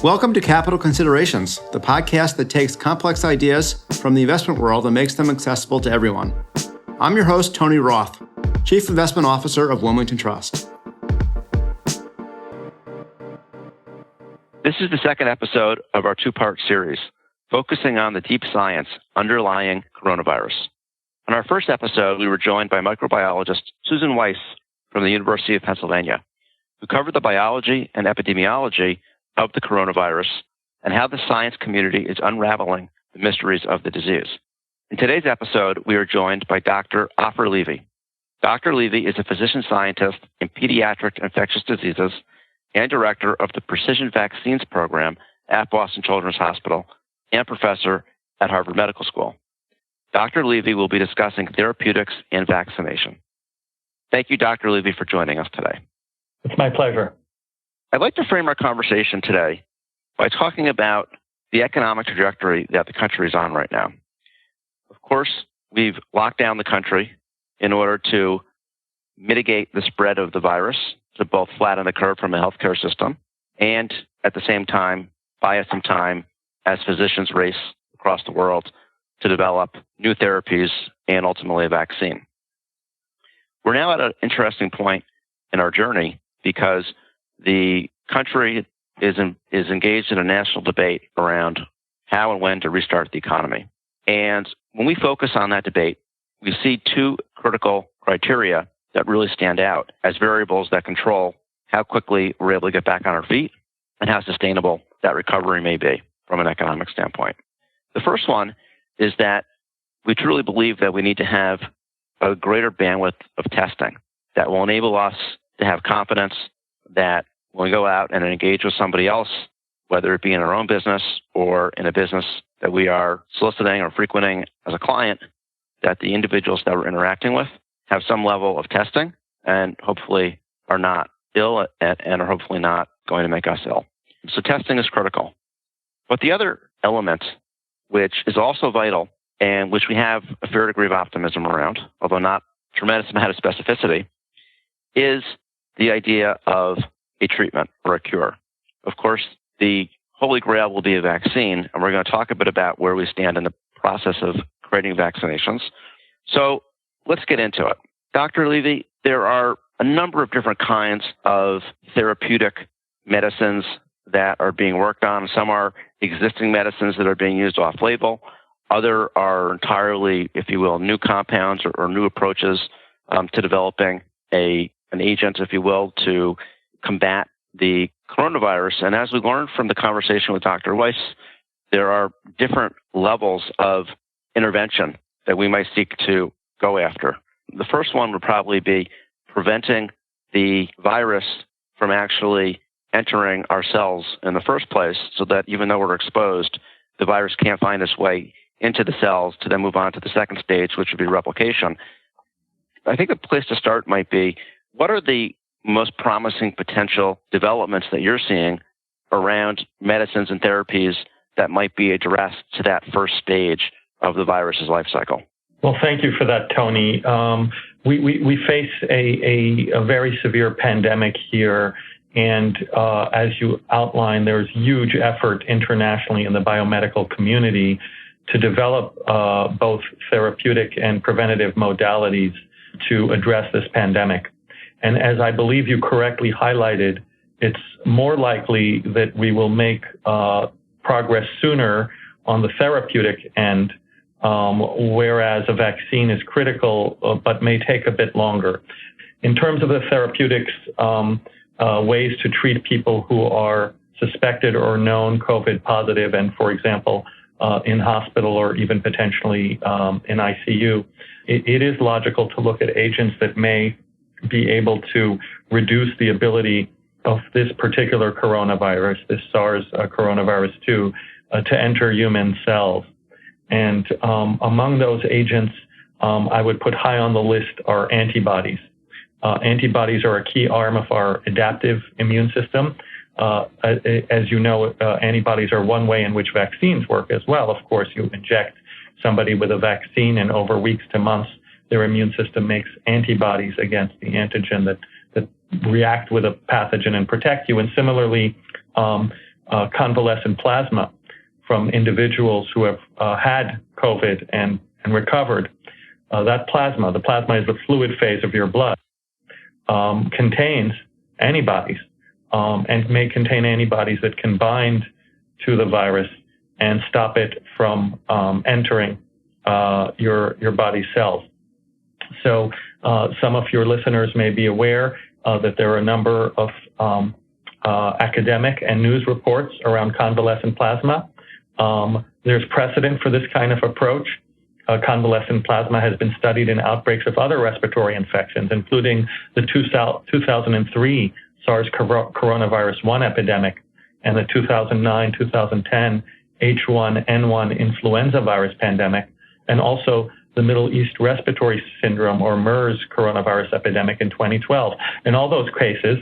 Welcome to Capital Considerations, the podcast that takes complex ideas from the investment world and makes them accessible to everyone. I'm your host, Tony Roth, Chief Investment Officer of Wilmington Trust. This is the second episode of our two-part series, focusing on the deep science underlying coronavirus. On our first episode, we were joined by microbiologist Susan Weiss from the University of Pennsylvania, who covered the biology and epidemiology of the coronavirus and how the science community is unraveling the mysteries of the disease. In today's episode, we are joined by Dr. Ofer Levy. Dr. Levy is a physician scientist in pediatric infectious diseases and director of the Precision Vaccines Program at Boston Children's Hospital and professor at Harvard Medical School. Dr. Levy will be discussing therapeutics and vaccination. Thank you, Dr. Levy, for joining us today. It's my pleasure. I'd like to frame our conversation today by talking about the economic trajectory that the country is on right now. Of course, we've locked down the country in order to mitigate the spread of the virus, to both flatten the curve from a healthcare system and at the same time buy us some time as physicians race across the world to develop new therapies and ultimately a vaccine. We're now at an interesting point in our journey because the country is engaged in a national debate around how and when to restart the economy. And when we focus on that debate, we see two critical criteria that really stand out as variables that control how quickly we're able to get back on our feet and how sustainable that recovery may be from an economic standpoint. The first one is that we truly believe that we need to have a greater bandwidth of testing that will enable us to have confidence that when we go out and engage with somebody else, whether it be in our own business or in a business that we are soliciting or frequenting as a client, that the individuals that we're interacting with have some level of testing and hopefully are not ill and are hopefully not going to make us ill. So testing is critical. But the other element, which is also vital and which we have a fair degree of optimism around, although not a tremendous amount of specificity, is the idea of a treatment or a cure. Of course, the holy grail will be a vaccine, and we're going to talk a bit about where we stand in the process of creating vaccinations. So let's get into it. Dr. Levy, there are a number of different kinds of therapeutic medicines that are being worked on. Some are existing medicines that are being used off-label. Other are entirely, if you will, new compounds or new approaches to developing an agent, if you will, to combat the coronavirus. And as we learned from the conversation with Dr. Weiss, there are different levels of intervention that we might seek to go after. The first one would probably be preventing the virus from actually entering our cells in the first place, so that even though we're exposed, the virus can't find its way into the cells to then move on to the second stage, which would be replication. I think the place to start might be, what are the most promising potential developments that you're seeing around medicines and therapies that might be addressed to that first stage of the virus's life cycle? Well, thank you for that, Tony. We face a very severe pandemic here. And as you outlined, there's huge effort internationally in the biomedical community to develop both therapeutic and preventative modalities to address this pandemic. And as I believe you correctly highlighted, it's more likely that we will make progress sooner on the therapeutic end, whereas a vaccine is critical but may take a bit longer. In terms of the therapeutics, ways to treat people who are suspected or known COVID positive and, for example, in hospital or even potentially in ICU, it is logical to look at agents that may be able to reduce the ability of this particular coronavirus, this SARS coronavirus 2, to enter human cells. And among those agents, I would put high on the list are antibodies. Antibodies are a key arm of our adaptive immune system. As you know, antibodies are one way in which vaccines work as well. Of course, you inject somebody with a vaccine, and over weeks to months, their immune system makes antibodies against the antigen that react with a pathogen and protect you. And similarly, convalescent plasma from individuals who have had COVID and recovered. That plasma, the plasma is the fluid phase of your blood, contains antibodies and may contain antibodies that can bind to the virus and stop it from entering your body's cells. So some of your listeners may be aware that there are a number of academic and news reports around convalescent plasma. There's precedent for this kind of approach. Convalescent plasma has been studied in outbreaks of other respiratory infections, including the 2003 SARS coronavirus 1 epidemic and the 2009-2010 H1N1 influenza virus pandemic, and also the Middle East Respiratory Syndrome or MERS coronavirus epidemic in 2012. In all those cases,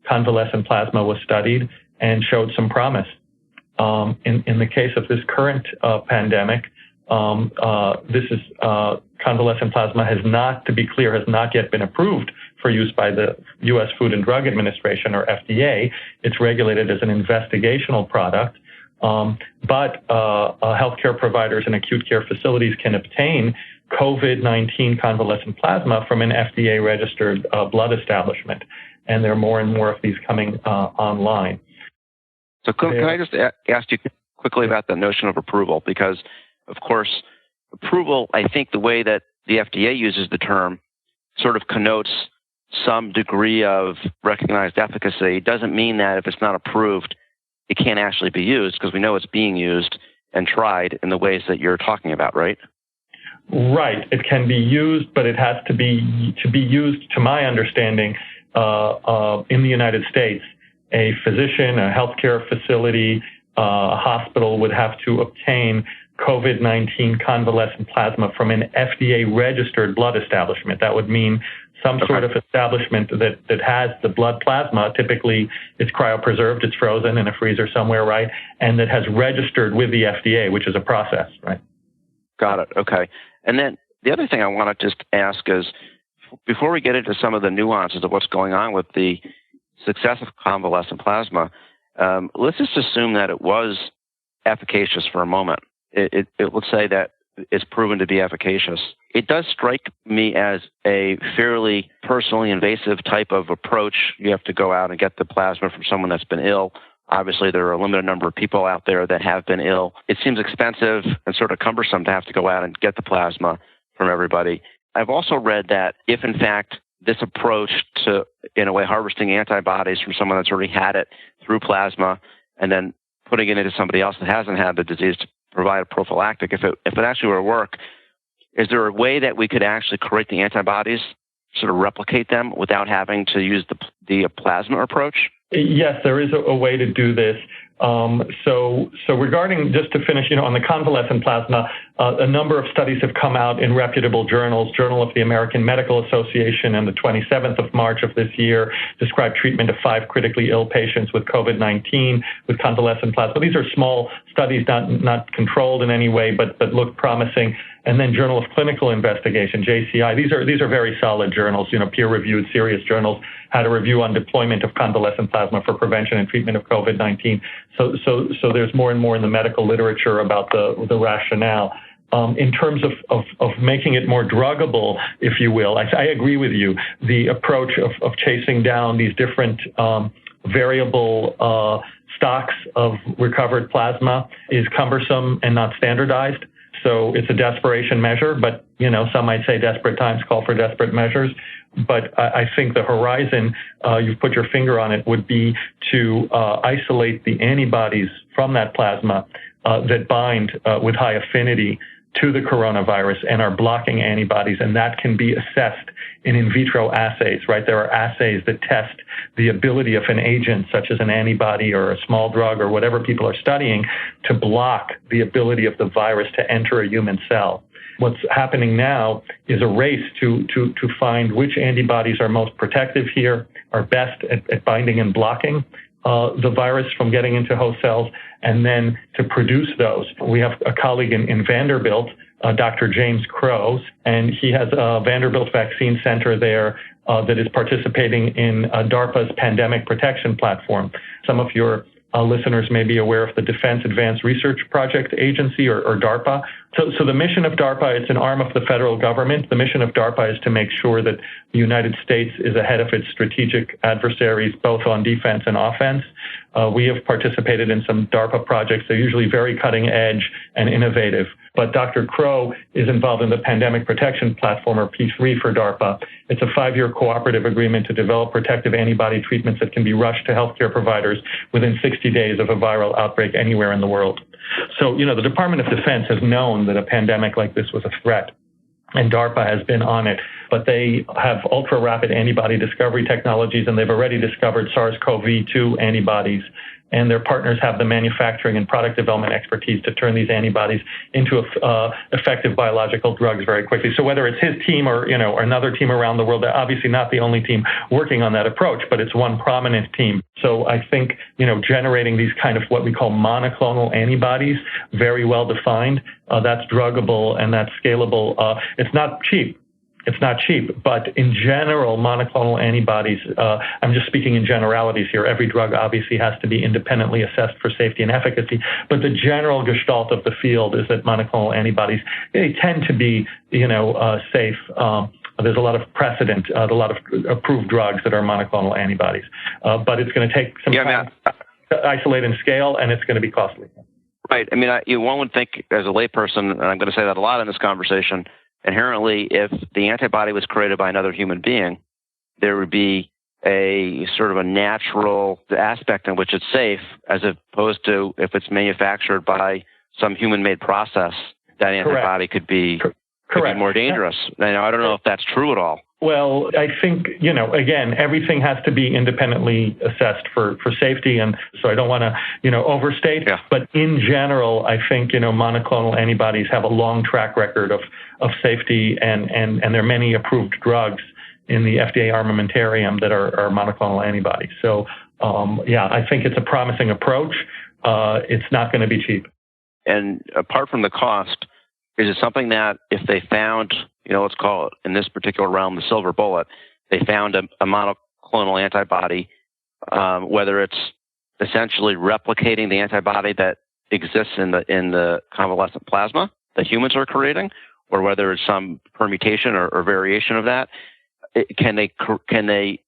convalescent plasma was studied and showed some promise. In the case of this current pandemic, convalescent plasma has not, to be clear, has not yet been approved for use by the U.S. Food and Drug Administration, or FDA. It's regulated as an investigational product, but healthcare providers and acute care facilities can obtain COVID-19 convalescent plasma from an FDA-registered blood establishment, and there are more and more of these coming online. So can I just ask you quickly about the notion of approval? Because, of course, approval, I think the way that the FDA uses the term sort of connotes some degree of recognized efficacy. It doesn't mean that if it's not approved, it can't actually be used, because we know it's being used and tried in the ways that you're talking about, right? Right. It can be used, but it has to be used, to my understanding, in the United States. A physician, a healthcare facility, a hospital would have to obtain COVID-19 convalescent plasma from an FDA-registered blood establishment. That would mean some sort of establishment that has the blood plasma. Typically, it's cryopreserved, it's frozen in a freezer somewhere, right? And that has registered with the FDA, which is a process, right? Got it. Okay. And then the other thing I want to just ask is, before we get into some of the nuances of what's going on with the success of convalescent plasma, let's just assume that it was efficacious for a moment. It would say that it's proven to be efficacious. It does strike me as a fairly personally invasive type of approach. You have to go out and get the plasma from someone that's been ill. Obviously, there are a limited number of people out there that have been ill. It seems expensive and sort of cumbersome to have to go out and get the plasma from everybody. I've also read that if, in fact, this approach to, in a way, harvesting antibodies from someone that's already had it through plasma and then putting it into somebody else that hasn't had the disease to provide a prophylactic, if it actually were to work, is there a way that we could actually create the antibodies, sort of replicate them without having to use the plasma approach? Yes, there is a way to do this. So regarding, just to finish, on the convalescent plasma, a number of studies have come out in reputable journals. Journal of the American Medical Association on the 27th of March of this year described treatment of 5 critically ill patients with COVID-19 with convalescent plasma. These are small studies, not controlled in any way, but look promising. And then Journal of Clinical Investigation, JCI. These are very solid journals, peer-reviewed, serious journals, had a review on deployment of convalescent plasma for prevention and treatment of COVID-19. So there's more and more in the medical literature about the rationale. In terms of making it more druggable, if you will, I agree with you. The approach of chasing down these different variable stocks of recovered plasma is cumbersome and not standardized. So it's a desperation measure, but some might say desperate times call for desperate measures. But I think the horizon, you've put your finger on it, would be to isolate the antibodies from that plasma that bind with high affinity to the coronavirus and are blocking antibodies, and that can be assessed in vitro assays, right? There are assays that test the ability of an agent, such as an antibody or a small drug or whatever people are studying, to block the ability of the virus to enter a human cell. What's happening now is a race to find which antibodies are most protective here, are best at binding and blocking the virus from getting into host cells, and then to produce those. We have a colleague in Vanderbilt, Dr. James Crowe, and he has a Vanderbilt Vaccine Center there that is participating in DARPA's pandemic protection platform. Some of your listeners may be aware of the Defense Advanced Research Project Agency, or DARPA. So the mission of DARPA, it's an arm of the federal government. The mission of DARPA is to make sure that the United States is ahead of its strategic adversaries, both on defense and offense. We have participated in some DARPA projects. They're usually very cutting edge and innovative. But Dr. Crow is involved in the Pandemic Protection Platform, or P3 for DARPA. It's a 5-year cooperative agreement to develop protective antibody treatments that can be rushed to healthcare providers within 60 days of a viral outbreak anywhere in the world. So, the Department of Defense has known that a pandemic like this was a threat, and DARPA has been on it. But they have ultra-rapid antibody discovery technologies, and they've already discovered SARS-CoV-2 antibodies. And their partners have the manufacturing and product development expertise to turn these antibodies into effective biological drugs very quickly. So whether it's his team or another team around the world, they're obviously not the only team working on that approach, but it's one prominent team. So I think generating these kind of what we call monoclonal antibodies, very well defined, that's druggable and that's scalable. It's not cheap. It's not cheap, but in general, monoclonal antibodies, I'm just speaking in generalities here. Every drug obviously has to be independently assessed for safety and efficacy, but the general gestalt of the field is that monoclonal antibodies, they tend to be, safe. There's a lot of precedent, a lot of approved drugs that are monoclonal antibodies, but it's going to take some time to isolate and scale, and it's going to be costly. Right. I mean, one would think as a layperson, and I'm going to say that a lot in this conversation, inherently, if the antibody was created by another human being, there would be a sort of a natural aspect in which it's safe, as opposed to if it's manufactured by some human-made process, that antibody could be more dangerous. I don't know if that's true at all. Well, I think, again, everything has to be independently assessed for safety. And so I don't want to, overstate. Yeah. But in general, I think, monoclonal antibodies have a long track record of safety, and there are many approved drugs in the FDA armamentarium that are monoclonal antibodies. So, I think it's a promising approach. It's not going to be cheap. And apart from the cost, is it something that if they found, let's call it in this particular realm, the silver bullet, they found a monoclonal antibody, whether it's essentially replicating the antibody that exists in the convalescent plasma that humans are creating, or whether it's some permutation or variation of that, can they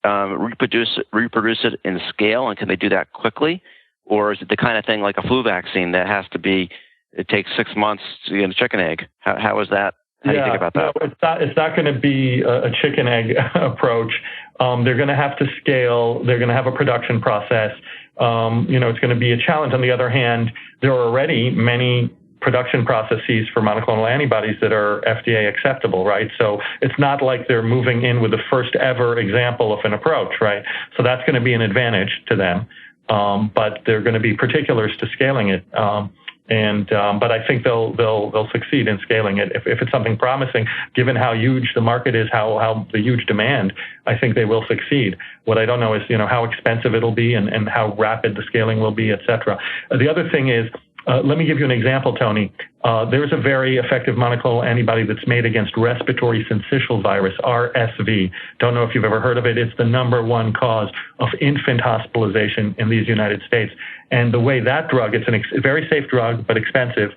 reproduce it in scale, and can they do that quickly? Or is it the kind of thing like a flu vaccine that has to be, it takes 6 months to get a chicken egg? How is that? How do you think about that? No, it's not going to be a chicken egg approach. They're going to have to scale. They're going to have a production process. It's going to be a challenge. On the other hand, there are already many production processes for monoclonal antibodies that are FDA acceptable, right? So it's not like they're moving in with the first ever example of an approach, right? So that's going to be an advantage to them. But there are going to be particulars to scaling it. But I think they'll succeed in scaling it. If it's something promising, given how huge the market is, how the huge demand, I think they will succeed. What I don't know is, how expensive it'll be and how rapid the scaling will be, et cetera. The other thing is, let me give you an example, Tony. There's a very effective monoclonal antibody that's made against respiratory syncytial virus, RSV. Don't know if you've ever heard of it. It's the #1 cause of infant hospitalization in these United States. And the way that drug, it's a very safe drug, but expensive.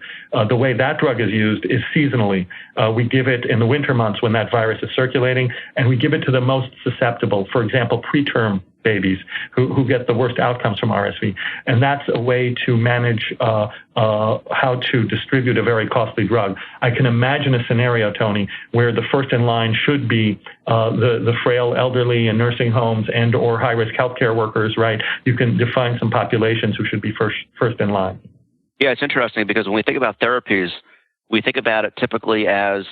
The way that drug is used is seasonally. We give it in the winter months when that virus is circulating, and we give it to the most susceptible, for example, preterm babies who get the worst outcomes from RSV. And that's a way to manage how to distribute a very costly drug. I can imagine a scenario, Tony, where the first in line should be the frail elderly in nursing homes and or high-risk healthcare workers, right? You can define some populations who should be first in line. Yeah, it's interesting because when we think about therapies, we think about it typically as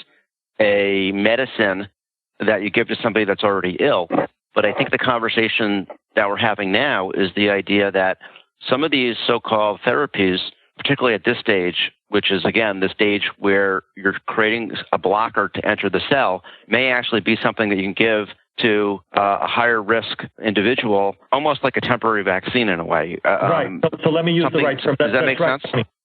a medicine that you give to somebody that's already ill. But I think the conversation that we're having now is the idea that some of these so-called therapies, particularly at this stage, which is, again, the stage where you're creating a blocker to enter the cell, may actually be something that you can give to a higher risk individual, almost like a temporary vaccine in a way. Right. So let me use the right term. Does that make sense?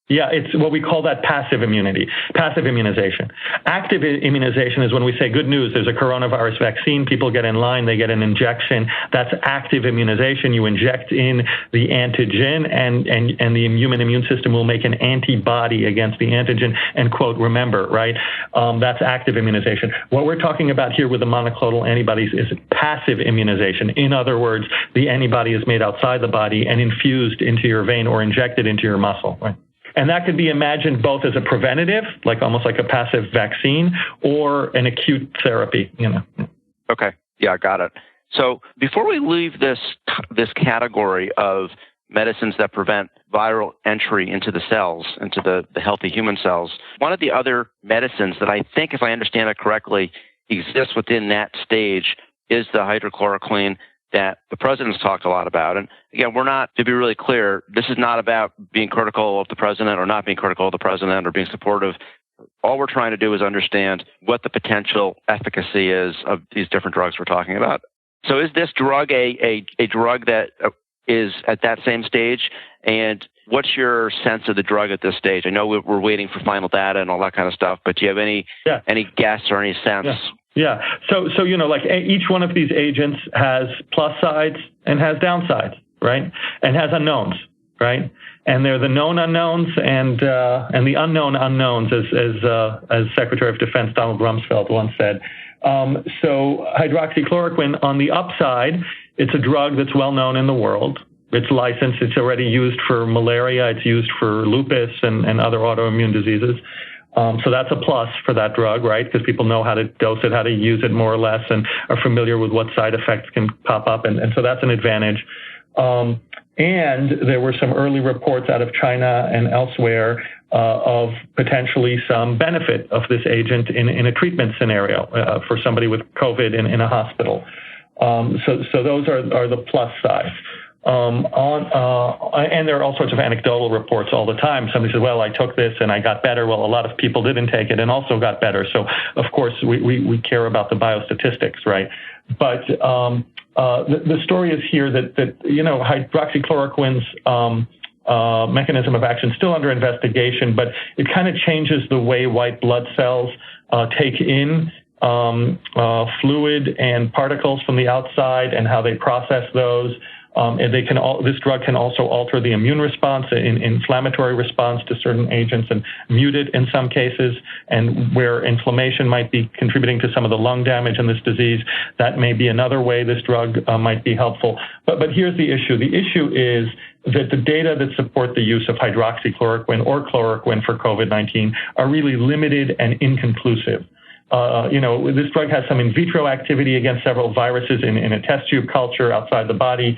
Yeah, it's what we call that passive immunity, passive immunization. Active immunization is when we say, good news, there's a coronavirus vaccine, people get in line, they get an injection. That's active immunization. You inject in the antigen and the human immune system will make an antibody against the antigen and, quote, remember, right? That's active immunization. What we're talking about here with the monoclonal antibodies is passive immunization. In other words, the antibody is made outside the body and infused into your vein or injected into your muscle, right? And that could be imagined both as a preventative, like almost like a passive vaccine, or an acute therapy, Okay. Yeah, I got it. So before we leave this category of medicines that prevent viral entry into the cells, into the healthy human cells, one of the other medicines that I think, if I understand it correctly, exists within that stage is the hydrochloroquine that the president's talked a lot about. And again, we're not, to be really clear, this is not about being critical of the president or not being critical of the president or being supportive. All we're trying to do is understand what the potential efficacy is of these different drugs we're talking about. So is this drug a drug that is at that same stage? And what's your sense of the drug at this stage? I know we're waiting for final data and all that kind of stuff, but do you have any guess or any sense? Yeah. So like each one of these agents has plus sides and has downsides, right? And has unknowns, right? And they're the known unknowns and the unknown unknowns, as Secretary of Defense Donald Rumsfeld once said. So hydroxychloroquine, on the upside, it's a drug that's well known in the world. It's licensed. It's already used for malaria. It's used for lupus and other autoimmune diseases. So that's a plus for that drug, right? Because people know how to dose it, how to use it more or less, and are familiar with what side effects can pop up. And so that's an advantage. And there were some early reports out of China and elsewhere of potentially some benefit of this agent in a treatment scenario for somebody with COVID in a hospital. So those are the plus sides. And there are all sorts of anecdotal reports all the time. Somebody says, well, I took this and I got better. Well, a lot of people didn't take it and also got better. So, of course, we care about the biostatistics, right? But the story is here that hydroxychloroquine's mechanism of action is still under investigation, but it kind of changes the way white blood cells take in fluid and particles from the outside and how they process those. And this drug can also alter the immune response, inflammatory response to certain agents, and mute it in some cases. And where inflammation might be contributing to some of the lung damage in this disease, that may be another way this drug might be helpful. But here's the issue. The issue is that the data that support the use of hydroxychloroquine or chloroquine for COVID-19 are really limited and inconclusive. This drug has some in vitro activity against several viruses in a test tube culture outside the body,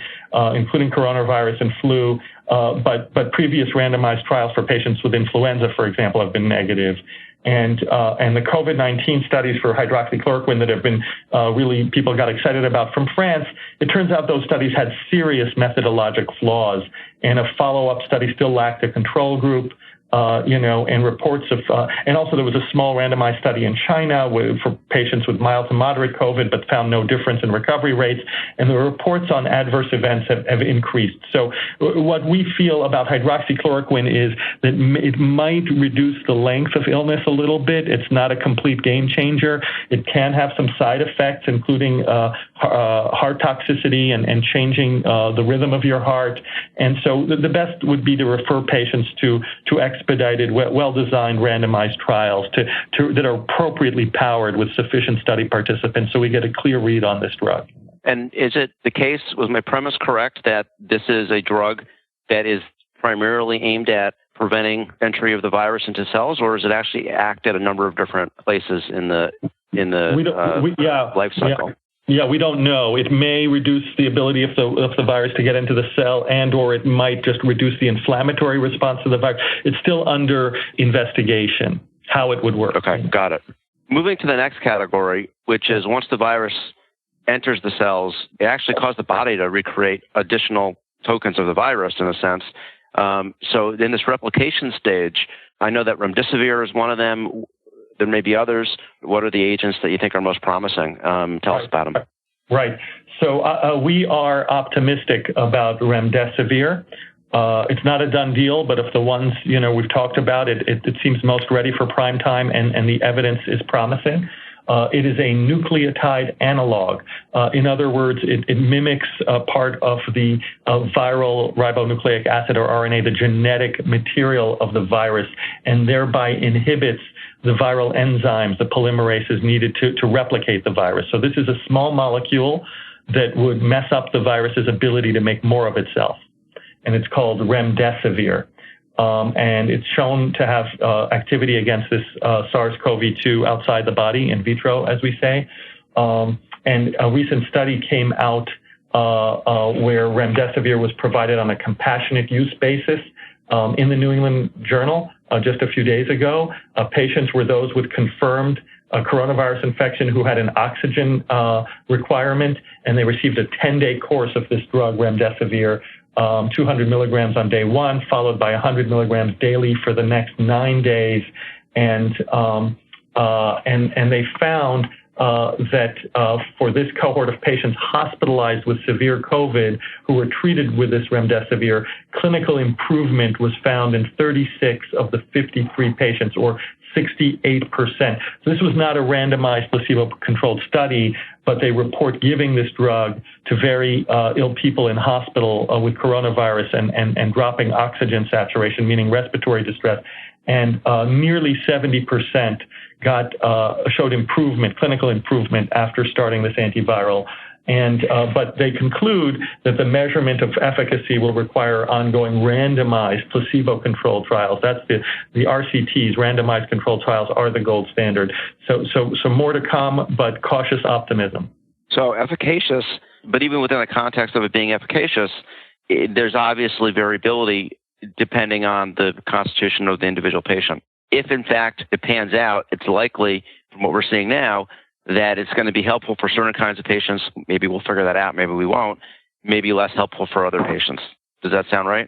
including coronavirus and flu. But previous randomized trials for patients with influenza, for example, have been negative. And the COVID-19 studies for hydroxychloroquine that have been really people got excited about from France, it turns out those studies had serious methodologic flaws, and a follow-up study still lacked a control group. And reports of, and also there was a small randomized study in China for patients with mild to moderate COVID, but found no difference in recovery rates. And the reports on adverse events have increased. So what we feel about hydroxychloroquine is that it might reduce the length of illness a little bit. It's not a complete game changer. It can have some side effects, including heart toxicity and changing the rhythm of your heart. And so the best would be to refer patients to expedited, well-designed randomized trials that are appropriately powered with sufficient study participants so we get a clear read on this drug. And is it the case, was my premise correct, that this is a drug that is primarily aimed at preventing entry of the virus into cells, or does it actually act at a number of different places in the life cycle? Yeah, we don't know. It may reduce the ability of the virus to get into the cell, or it might just reduce the inflammatory response to the virus. It's still under investigation how it would work. Okay, got it. Moving to the next category, which is once the virus enters the cells, it actually causes the body to recreate additional tokens of the virus in a sense. So in this replication stage, I know that remdesivir is one of them. There may be others. What are the agents that you think are most promising? Tell us about them. Right. So we are optimistic about remdesivir. It's not a done deal, but of the ones we've talked about, it seems most ready for prime time, and the evidence is promising. It is a nucleotide analog. In other words, it mimics a part of the viral ribonucleic acid or RNA, the genetic material of the virus, and thereby inhibits the viral enzymes, the polymerases needed to replicate the virus. So this is a small molecule that would mess up the virus's ability to make more of itself. And it's called remdesivir. And it's shown to have activity against this SARS-CoV-2 outside the body, in vitro, as we say. And a recent study came out where remdesivir was provided on a compassionate use basis in the New England Journal just a few days ago. Patients were those with confirmed coronavirus infection who had an oxygen requirement, and they received a 10-day course of this drug, remdesivir, 200 milligrams on day one, followed by 100 milligrams daily for the next 9 days, and they found that for this cohort of patients hospitalized with severe COVID who were treated with this remdesivir, clinical improvement was found in 36 of the 53 patients, or 68%. So this was not a randomized placebo-controlled study, but they report giving this drug to very ill people in hospital with coronavirus and dropping oxygen saturation, meaning respiratory distress. And nearly 70% showed improvement, clinical improvement, after starting this antiviral. And but they conclude that the measurement of efficacy will require ongoing randomized placebo-controlled trials. That's the RCTs, randomized controlled trials, are the gold standard. So more to come, but cautious optimism. So efficacious, but even within the context of it being efficacious, there's obviously variability depending on the constitution of the individual patient. If, in fact, it pans out, it's likely, from what we're seeing now, that it's going to be helpful for certain kinds of patients. Maybe we'll figure that out. Maybe we won't. Maybe less helpful for other patients. Does that sound right?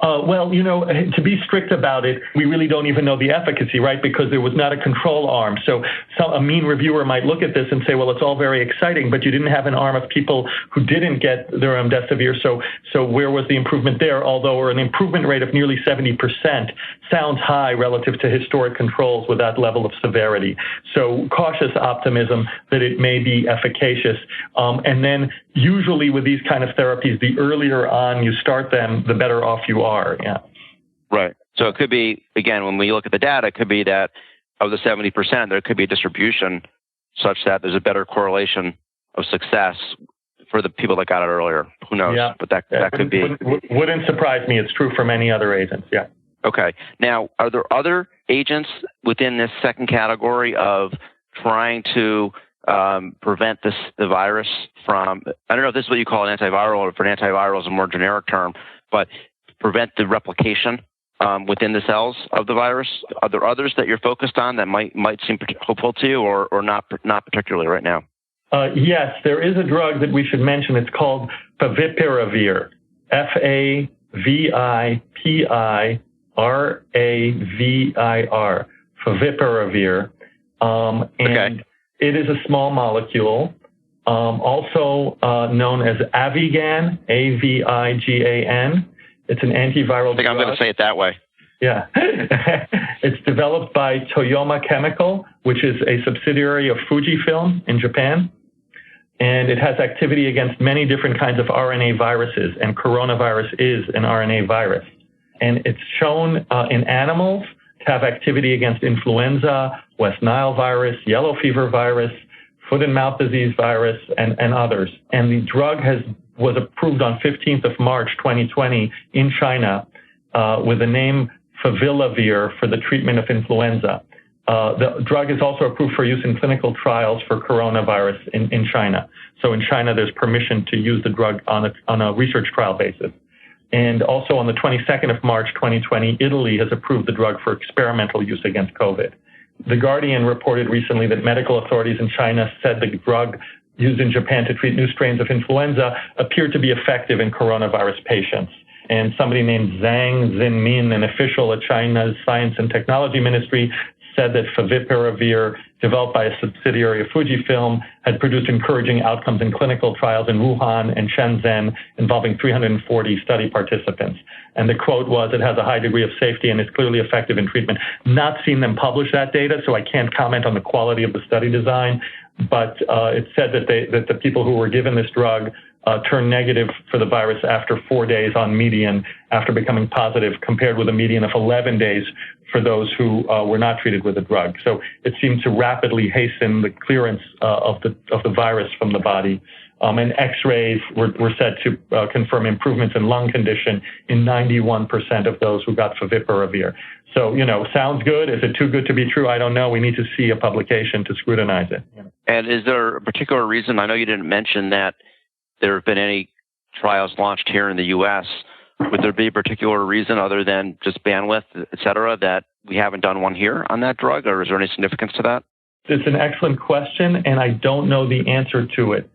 Well, to be strict about it, we really don't even know the efficacy, right? Because there was not a control arm. So a mean reviewer might look at this and say, well, it's all very exciting, but you didn't have an arm of people who didn't get the remdesivir. So where was the improvement there? Although an improvement rate of nearly 70% sounds high relative to historic controls with that level of severity. So cautious optimism that it may be efficacious. And then usually with these kind of therapies, the earlier on you start them, the better off you are. Yeah. Right. So it could be, again, when we look at the data, it could be that of the 70%, there could be a distribution such that there's a better correlation of success for the people that got it earlier. Who knows? Yeah. But that could be. Wouldn't surprise me. It's true for many other agents. Yeah. Okay. Now, are there other agents within this second category of trying to prevent the virus from, I don't know if this is what you call an antiviral, or if an antiviral is a more generic term, but prevent the replication within the cells of the virus? Are there others that you're focused on that might seem hopeful to you, or not particularly right now? Yes, there is a drug that we should mention. It's called favipiravir, Favipiravir, favipiravir. And it is a small molecule, also known as Avigan, Avigan. It's an antiviral drug. I think I'm going to say it that way. Yeah. It's developed by Toyoma Chemical, which is a subsidiary of Fujifilm in Japan. And it has activity against many different kinds of RNA viruses, and coronavirus is an RNA virus. And it's shown in animals to have activity against influenza, West Nile virus, yellow fever virus, foot and mouth disease virus, and others. And the drug was approved on 15th of March 2020 in China with the name Favipiravir for the treatment of influenza. The drug is also approved for use in clinical trials for coronavirus in China. So in China, there's permission to use the drug on a research trial basis. And also on the 22nd of March 2020, Italy has approved the drug for experimental use against COVID. The Guardian reported recently that medical authorities in China said the drug used in Japan to treat new strains of influenza appeared to be effective in coronavirus patients. And somebody named Zhang Xinmin, an official at China's Science and Technology Ministry, said that favipiravir, developed by a subsidiary of Fujifilm, had produced encouraging outcomes in clinical trials in Wuhan and Shenzhen involving 340 study participants. And the quote was, "It has a high degree of safety and is clearly effective in treatment." Not seen them publish that data, so I can't comment on the quality of the study design, but it said that the people who were given this drug turned negative for the virus after 4 days on median after becoming positive, compared with a median of 11 days for those who were not treated with the drug. So it seemed to rapidly hasten the clearance of the virus from the body. And X-rays were said to confirm improvements in lung condition in 91% of those who got favipiravir. So, sounds good. Is it too good to be true? I don't know. We need to see a publication to scrutinize it. And is there a particular reason? I know you didn't mention that there have been any trials launched here in the U.S. Would there be a particular reason other than just bandwidth, et cetera, that we haven't done one here on that drug, or is there any significance to that? It's an excellent question, and I don't know the answer to it.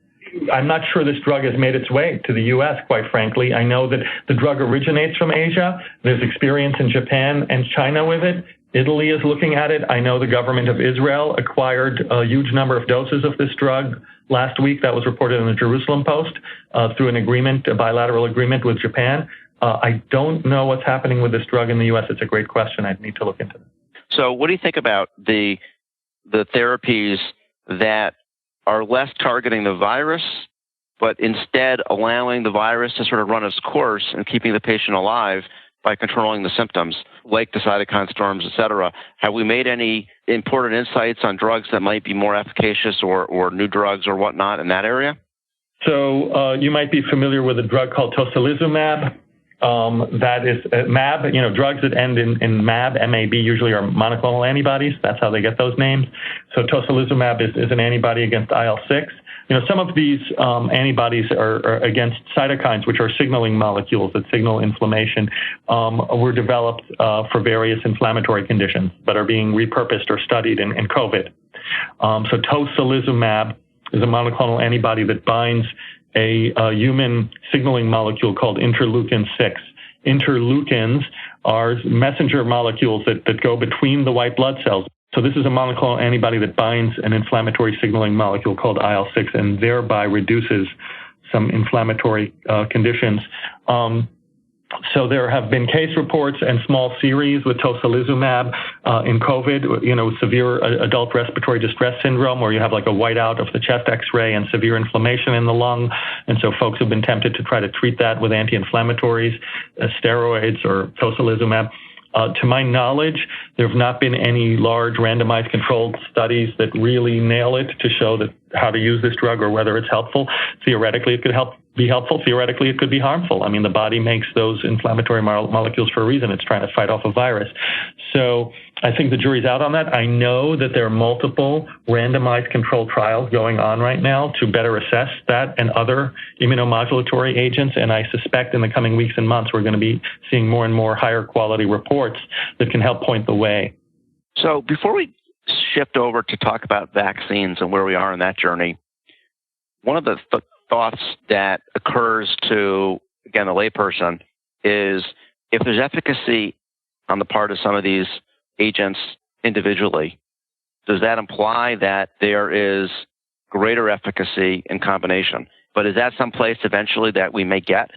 I'm not sure this drug has made its way to the U.S., quite frankly. I know that the drug originates from Asia. There's experience in Japan and China with it. Italy is looking at it. I know the government of Israel acquired a huge number of doses of this drug last week. That was reported in the Jerusalem Post through an agreement, a bilateral agreement with Japan. I don't know what's happening with this drug in the U.S. It's a great question. I'd need to look into it. So what do you think about the therapies that are less targeting the virus, but instead allowing the virus to sort of run its course and keeping the patient alive by controlling the symptoms, like the cytokine storms, et cetera? Have we made any important insights on drugs that might be more efficacious or new drugs or whatnot in that area? So you might be familiar with a drug called tocilizumab. That is MAB, drugs that end in MAB, M-A-B, usually are monoclonal antibodies. That's how they get those names. So tocilizumab is an antibody against IL-6. Some of these antibodies are against cytokines, which are signaling molecules that signal inflammation, were developed for various inflammatory conditions, but are being repurposed or studied in COVID. So tocilizumab is a monoclonal antibody that binds a human signaling molecule called interleukin-6. Interleukins are messenger molecules that go between the white blood cells. So this is a monoclonal antibody that binds an inflammatory signaling molecule called IL-6 and thereby reduces some inflammatory conditions. So there have been case reports and small series with tocilizumab in COVID, severe adult respiratory distress syndrome, where you have like a whiteout of the chest X-ray and severe inflammation in the lung. And so folks have been tempted to try to treat that with anti-inflammatories, steroids, or tocilizumab. To my knowledge, there have not been any large randomized controlled studies that really nail it to show that how to use this drug or whether it's helpful. Theoretically, it could be helpful. Theoretically, it could be harmful. I mean, the body makes those inflammatory molecules for a reason. It's trying to fight off a virus. So I think the jury's out on that. I know that there are multiple randomized controlled trials going on right now to better assess that and other immunomodulatory agents. And I suspect in the coming weeks and months, we're going to be seeing more and more higher quality reports that can help point the way. So before we shift over to talk about vaccines and where we are in that journey, one of the thoughts that occurs to, again, a layperson is if there's efficacy on the part of some of these agents individually, does that imply that there is greater efficacy in combination? But is that someplace eventually that we may get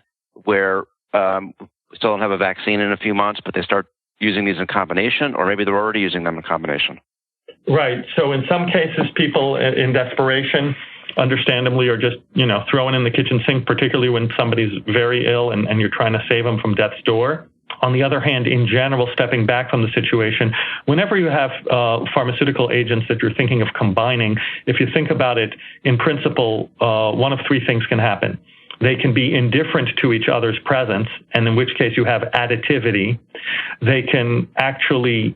where we still don't have a vaccine in a few months, but they start using these in combination, or maybe they're already using them in combination? Right. So in some cases, people in desperation, understandably, are just, throwing in the kitchen sink, particularly when somebody's very ill and you're trying to save them from death's door. On the other hand, in general, stepping back from the situation, whenever you have pharmaceutical agents that you're thinking of combining, if you think about it, in principle, one of three things can happen. They can be indifferent to each other's presence, and in which case you have additivity. They can actually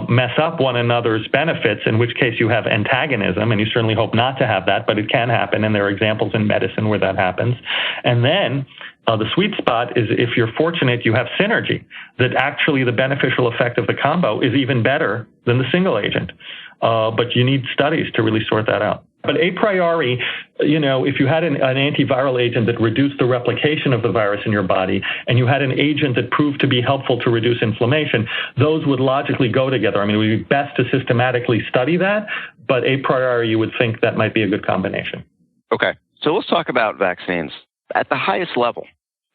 mess up one another's benefits, in which case you have antagonism, and you certainly hope not to have that, but it can happen, and there are examples in medicine where that happens. And then the sweet spot is if you're fortunate, you have synergy, that actually the beneficial effect of the combo is even better than the single agent. But you need studies to really sort that out. But a priori, if you had an antiviral agent that reduced the replication of the virus in your body, and you had an agent that proved to be helpful to reduce inflammation, those would logically go together. I mean, it would be best to systematically study that, but a priori, you would think that might be a good combination. Okay, so let's talk about vaccines. At the highest level,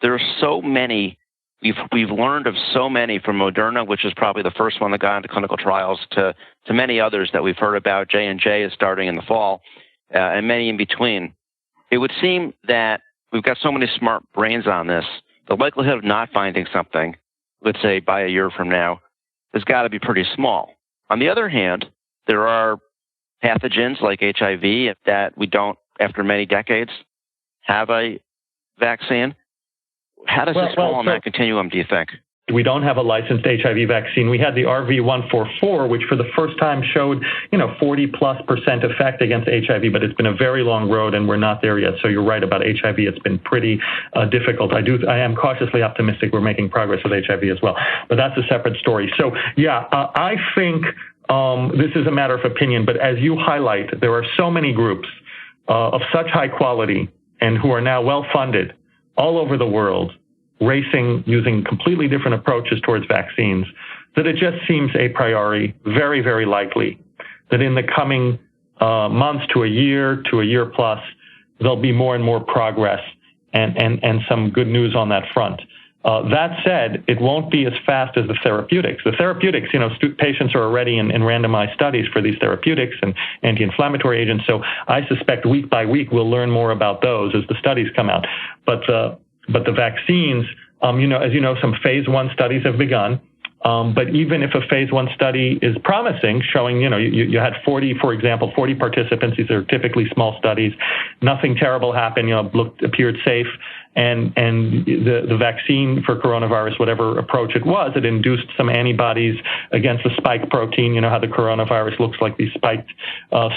there are so many. We've learned of so many, from Moderna, which is probably the first one that got into clinical trials, to many others that we've heard about. J&J is starting in the fall, and many in between. It would seem that we've got so many smart brains on this, the likelihood of not finding something, let's say by a year from now, has got to be pretty small. On the other hand, there are pathogens like HIV that we don't, after many decades, have a vaccine. How does this fall on that continuum, do you think? We don't have a licensed HIV vaccine. We had the RV144, which for the first time showed, 40+% effect against HIV, but it's been a very long road and we're not there yet. So you're right about HIV. It's been pretty difficult. I am cautiously optimistic we're making progress with HIV as well, but that's a separate story. So I think this is a matter of opinion, but as you highlight, there are so many groups of such high quality and who are now well-funded all over the world, racing using completely different approaches towards vaccines, that it just seems a priori very, very likely that in the coming months to a year plus, there'll be more and more progress and some good news on that front. That said, it won't be as fast as the therapeutics. The therapeutics, patients are already in randomized studies for these therapeutics and anti-inflammatory agents. So I suspect week by week we'll learn more about those as the studies come out. But the vaccines, as you know, some phase 1 studies have begun. But even if a phase 1 study is promising, showing, you had 40 participants. These are typically small studies. Nothing terrible happened, appeared safe. And the vaccine for coronavirus, whatever approach it was, it induced some antibodies against the spike protein. You know how the coronavirus looks like the spiked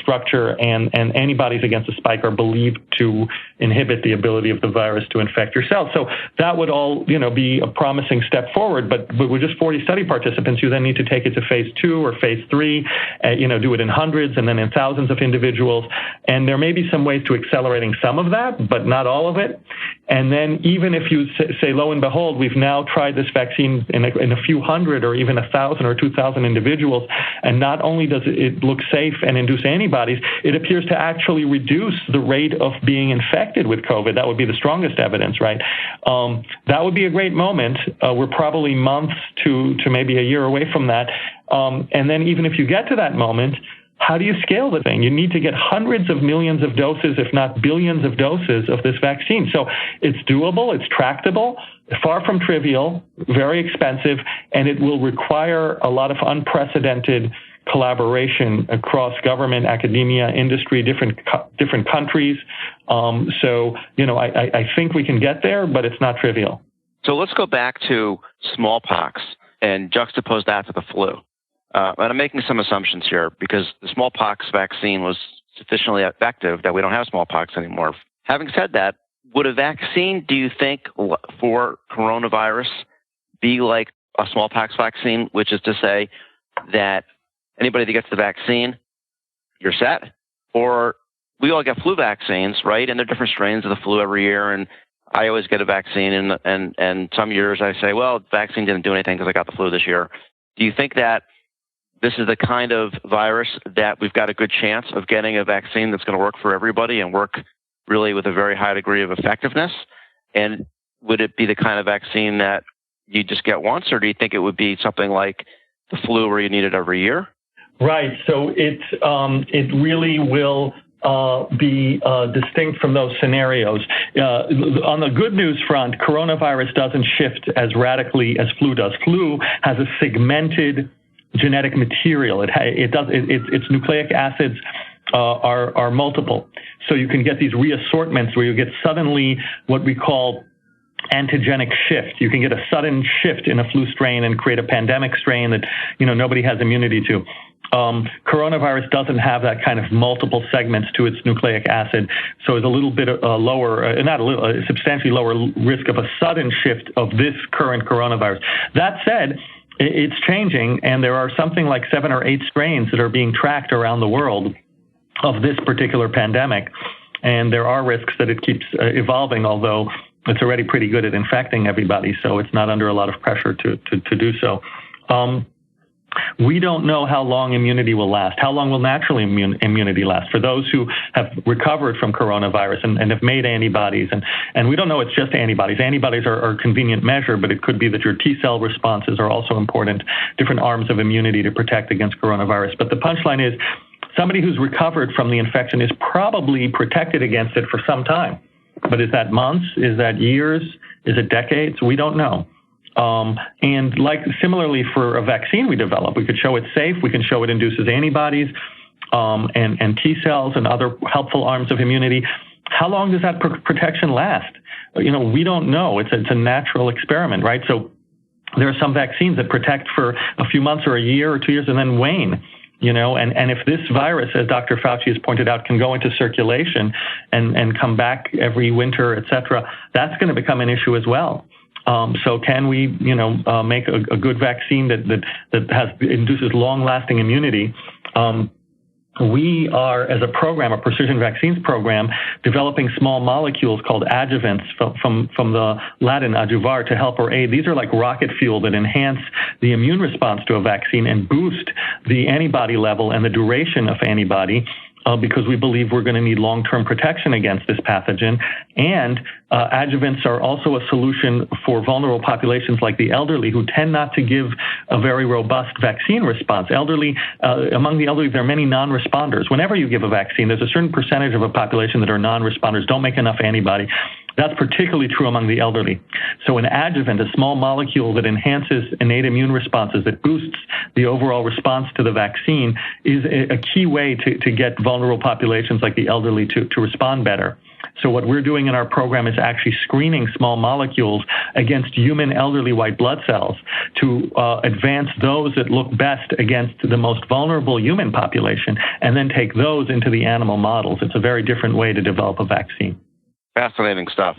structure, and antibodies against the spike are believed to inhibit the ability of the virus to infect your cells. So that would all, be a promising step forward. But with just 40 study participants, you then need to take it to phase 2 or phase 3, do it in hundreds and then in thousands of individuals. And there may be some ways to accelerating some of that, but not all of it. And then even if you say, lo and behold, we've now tried this vaccine in a few hundred or even 1,000 or 2,000 individuals, and not only does it look safe and induce antibodies, it appears to actually reduce the rate of being infected with COVID. That would be the strongest evidence, right? That would be a great moment. We're probably months to maybe a year away from that. And then even if you get to that moment, how do you scale the thing? You need to get hundreds of millions of doses, if not billions of doses of this vaccine. So it's doable, it's tractable, far from trivial, very expensive, and it will require a lot of unprecedented collaboration across government, academia, industry, different countries. I think we can get there, but it's not trivial. So let's go back to smallpox and juxtapose that to the flu. And I'm making some assumptions here because the smallpox vaccine was sufficiently effective that we don't have smallpox anymore. Having said that, would a vaccine, do you think, for coronavirus be like a smallpox vaccine, which is to say that anybody that gets the vaccine, you're set? Or we all get flu vaccines, right? And there are different strains of the flu every year. And I always get a vaccine. And some years I say, well, the vaccine didn't do anything because I got the flu this year. Do you think that this is the kind of virus that we've got a good chance of getting a vaccine that's going to work for everybody and work really with a very high degree of effectiveness? And would it be the kind of vaccine that you just get once, or do you think it would be something like the flu where you need it every year? Right. So it really will be distinct from those scenarios. On the good news front, coronavirus doesn't shift as radically as flu does. Flu has a segmented genetic material. Its nucleic acids are multiple. So you can get these reassortments where you get suddenly what we call antigenic shift. You can get a sudden shift in a flu strain and create a pandemic strain that nobody has immunity to. Coronavirus doesn't have that kind of multiple segments to its nucleic acid, so it's a little bit a substantially lower risk of a sudden shift of this current coronavirus. That said, it's changing, and there are something like 7 or 8 strains that are being tracked around the world. of this particular pandemic. And there are risks that it keeps evolving, although it's already pretty good at infecting everybody, so it's not under a lot of pressure to do so. We don't know how long immunity will last. How long will natural immunity last? For those who have recovered from coronavirus and have made antibodies, and we don't know it's just antibodies. Antibodies are a convenient measure, but it could be that your T-cell responses are also important, different arms of immunity to protect against coronavirus. But the punchline is, somebody who's recovered from the infection is probably protected against it for some time. But is that months? Is that years? Is it decades? We don't know. And similarly for a vaccine we develop, we could show it's safe, we can show it induces antibodies and T cells and other helpful arms of immunity. How long does that protection last? We don't know. It's a natural experiment, right? So there are some vaccines that protect for a few months or a year or 2 years and then wane. And if this virus, as Dr. Fauci has pointed out, can go into circulation and come back every winter, et cetera, that's going to become an issue as well. So can we, make a good vaccine that induces long-lasting immunity? We are, as a program, a precision vaccines program, developing small molecules called adjuvants from the Latin adjuvar, to help or aid. These are like rocket fuel that enhance the immune response to a vaccine and boost the antibody level and the duration of antibody. Because we believe we're going to need long-term protection against this pathogen. And adjuvants are also a solution for vulnerable populations like the elderly, who tend not to give a very robust vaccine response. Among the elderly, there are many non-responders. Whenever you give a vaccine, there's a certain percentage of a population that are non-responders, don't make enough antibody. That's particularly true among the elderly. So an adjuvant, a small molecule that enhances innate immune responses, that boosts the overall response to the vaccine, is a key way to get vulnerable populations like the elderly to respond better. So what we're doing in our program is actually screening small molecules against human elderly white blood cells to advance those that look best against the most vulnerable human population, and then take those into the animal models. It's a very different way to develop a vaccine. Fascinating stuff.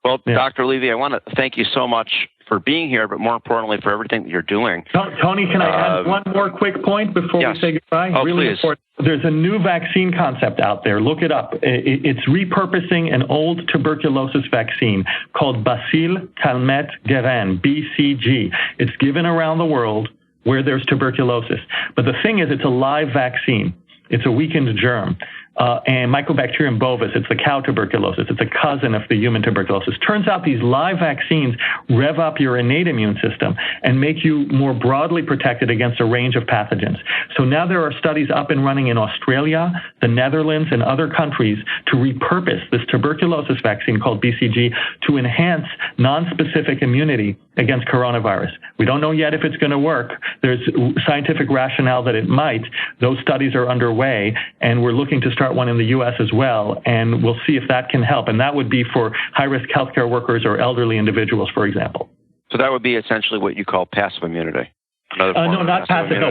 Well, yeah. Dr. Levy, I want to thank you so much for being here, but more importantly, for everything that you're doing. Tony, can I add one more quick point before we say goodbye? Oh, really please. important. There's a new vaccine concept out there. Look it up. It's repurposing an old tuberculosis vaccine called Bacille Calmette Guerin, BCG. It's given around the world where there's tuberculosis. But the thing is, it's a live vaccine. It's a weakened germ. And Mycobacterium bovis, it's the cow tuberculosis. It's a cousin of the human tuberculosis. Turns out these live vaccines rev up your innate immune system and make you more broadly protected against a range of pathogens. So now there are studies up and running in Australia, the Netherlands, and other countries to repurpose this tuberculosis vaccine called BCG to enhance nonspecific immunity against coronavirus. We don't know yet if it's going to work. There's scientific rationale that it might. Those studies are underway, and we're looking to start one in the U.S. as well, and we'll see if that can help. And that would be for high-risk healthcare workers or elderly individuals, for example. So that would be essentially what you call passive immunity. No, not passive.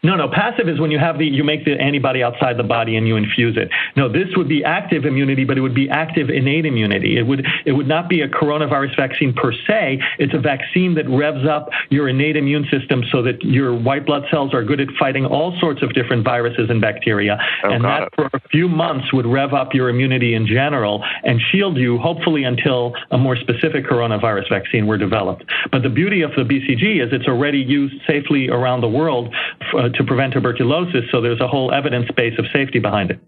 No, passive is when you make the antibody outside the body and you infuse it. No, this would be active immunity, but it would be active innate immunity. It would not be a coronavirus vaccine per se. It's a vaccine that revs up your innate immune system so that your white blood cells are good at fighting all sorts of different viruses and bacteria. And that for a few months would rev up your immunity in general and shield you, hopefully, until a more specific coronavirus vaccine were developed. But the beauty of the BCG is it's already used safely around the world to prevent tuberculosis, so there's a whole evidence base of safety behind it.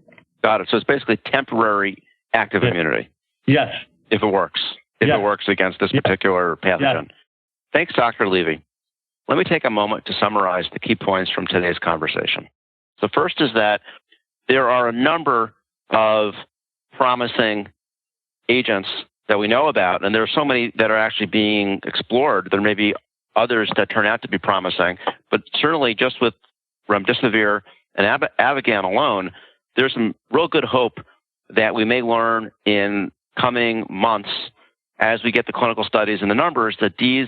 Got it. So it's basically temporary active immunity. Yes. If it works. If it works against this particular pathogen. Yes. Thanks, Dr. Levy. Let me take a moment to summarize the key points from today's conversation. The first is that there are a number of promising agents that we know about, and there are so many that are actually being explored. There may be others that turn out to be promising, but certainly just with remdesivir and Avigan alone, there's some real good hope that we may learn in coming months as we get the clinical studies and the numbers that these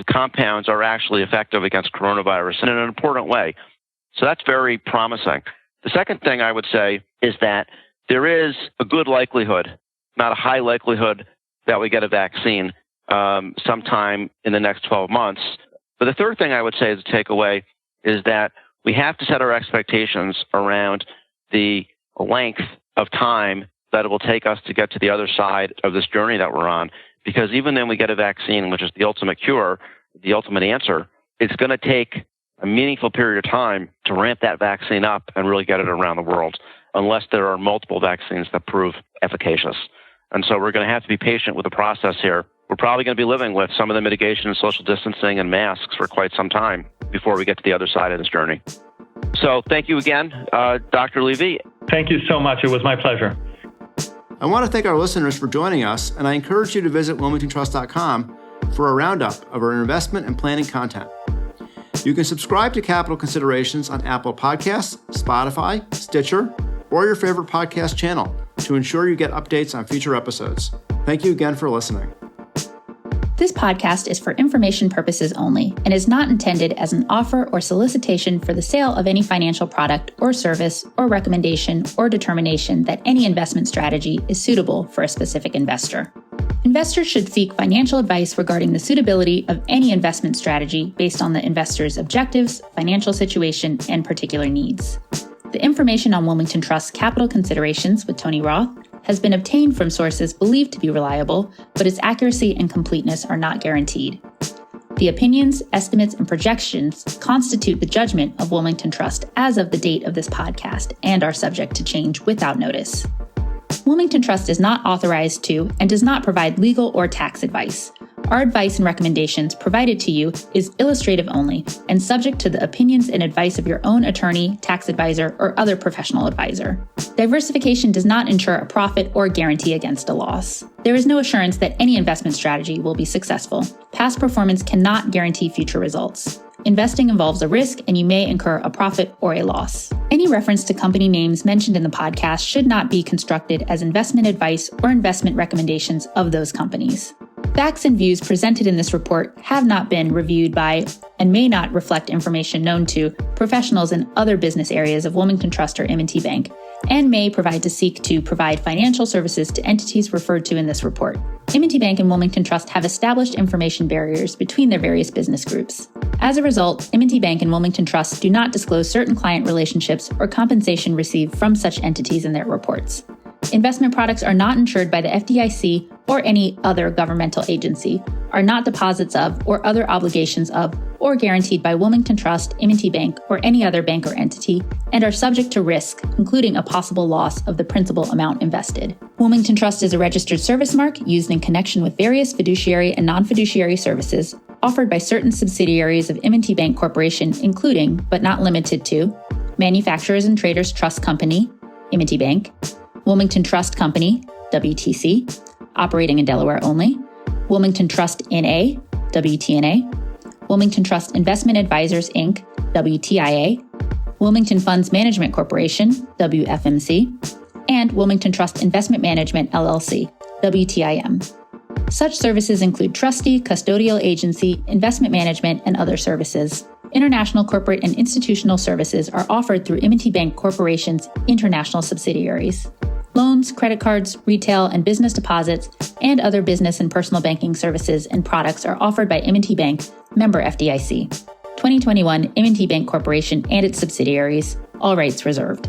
compounds are actually effective against coronavirus in an important way. So that's very promising. The second thing I would say is that there is a good likelihood, not a high likelihood, that we get a vaccine sometime in the next 12 months. But the third thing I would say as a takeaway is that we have to set our expectations around the length of time that it will take us to get to the other side of this journey that we're on. Because even then we get a vaccine, which is the ultimate cure, the ultimate answer, it's going to take a meaningful period of time to ramp that vaccine up and really get it around the world, unless there are multiple vaccines that prove efficacious. And so we're going to have to be patient with the process here. We're probably going to be living with some of the mitigation and social distancing and masks for quite some time before we get to the other side of this journey. So thank you again, Dr. Levy. Thank you so much. It was my pleasure. I want to thank our listeners for joining us, and I encourage you to visit WilmingtonTrust.com for a roundup of our investment and planning content. You can subscribe to Capital Considerations on Apple Podcasts, Spotify, Stitcher, or your favorite podcast channel to ensure you get updates on future episodes. Thank you again for listening. This podcast is for information purposes only and is not intended as an offer or solicitation for the sale of any financial product or service or recommendation or determination that any investment strategy is suitable for a specific investor. Investors should seek financial advice regarding the suitability of any investment strategy based on the investor's objectives, financial situation, and particular needs. The information on Wilmington Trust's Capital Considerations with Tony Roth has been obtained from sources believed to be reliable, but its accuracy and completeness are not guaranteed. The opinions, estimates, and projections constitute the judgment of Wilmington Trust as of the date of this podcast and are subject to change without notice. Wilmington Trust is not authorized to and does not provide legal or tax advice. Our advice and recommendations provided to you is illustrative only and subject to the opinions and advice of your own attorney, tax advisor, or other professional advisor. Diversification does not ensure a profit or guarantee against a loss. There is no assurance that any investment strategy will be successful. Past performance cannot guarantee future results. Investing involves a risk, and you may incur a profit or a loss. Any reference to company names mentioned in the podcast should not be construed as investment advice or investment recommendations of those companies. Facts and views presented in this report have not been reviewed by and may not reflect information known to professionals in other business areas of Wilmington Trust or M&T Bank, and may seek to provide financial services to entities referred to in this report. M&T Bank and Wilmington Trust have established information barriers between their various business groups. As a result, M&T Bank and Wilmington Trust do not disclose certain client relationships or compensation received from such entities in their reports. Investment products are not insured by the FDIC or any other governmental agency, are not deposits of or other obligations of, or guaranteed by Wilmington Trust, M&T Bank, or any other bank or entity, and are subject to risk, including a possible loss of the principal amount invested. Wilmington Trust is a registered service mark used in connection with various fiduciary and non-fiduciary services offered by certain subsidiaries of M&T Bank Corporation, including, but not limited to, Manufacturers and Traders Trust Company, M&T Bank, Wilmington Trust Company, WTC, operating in Delaware only, Wilmington Trust N.A., WTNA, Wilmington Trust Investment Advisors, Inc., WTIA, Wilmington Funds Management Corporation, WFMC, and Wilmington Trust Investment Management, LLC, WTIM. Such services include trustee, custodial agency, investment management, and other services. International corporate and institutional services are offered through M&T Bank Corporation's international subsidiaries. Loans, credit cards, retail and business deposits, and other business and personal banking services and products are offered by M&T Bank, member FDIC. 2021 M&T Bank Corporation and its subsidiaries, all rights reserved.